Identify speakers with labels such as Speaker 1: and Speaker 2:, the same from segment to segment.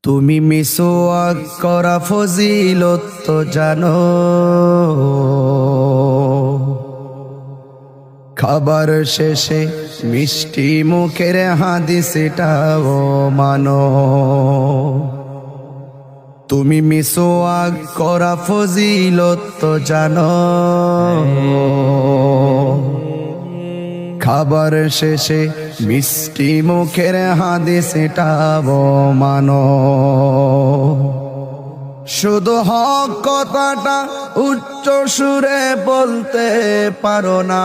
Speaker 1: তুমি মিসওয়াক করা ফজিলত তো জানো, খাবার শেষে মিষ্টি মুখের হাদিসটাও মানো। তুমি মিসওয়াক করা ফজিলত তো জানো, খাবার শেষে মিষ্টি মুখের হাদিসটাও মানো। শুধু হক কথাটা উচ্চ সুরে বলতে পারো না,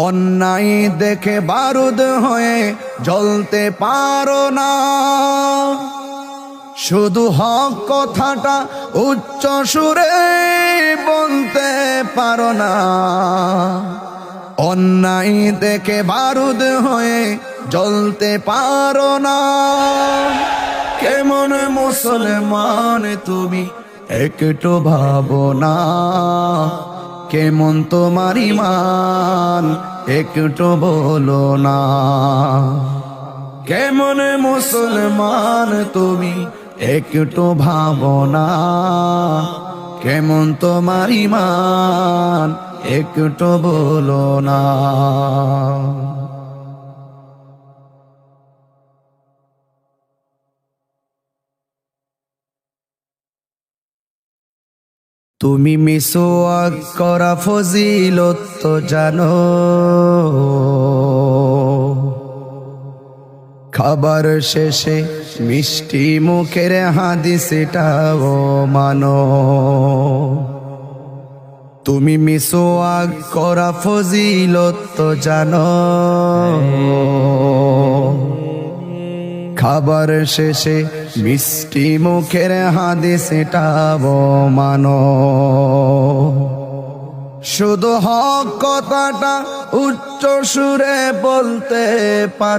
Speaker 1: অন্যায় দেখে বারুদ হয়ে জ্বলতে পারো না। শুধু হক কথাটা উচ্চ সুরে বলতে পারো না, অন্যায় দেখে বারুদ হয়ে জ্বলতে পারো না। কেমন মুসলমান তুমি একটু ভাবো না, কেমন তোমার ঈমান একটু বলো না। কেমন মুসলমান তুমি একটু ভাবো না, কেমন তোমার ঈমান একটু বলো না। তুমি মিসওয়াক করা ফজিলত তো জানো, খাবার শেষে মিষ্টি মুখের হাদিসটাও মানো। তুমি মিসওয়াক করা ফজিলত তো জানো, খাবার শেষে মিষ্টি মুখের হাদিসটাও মানো। শুধু হক কথাটা উচ্চ সুরে বলতে পারো।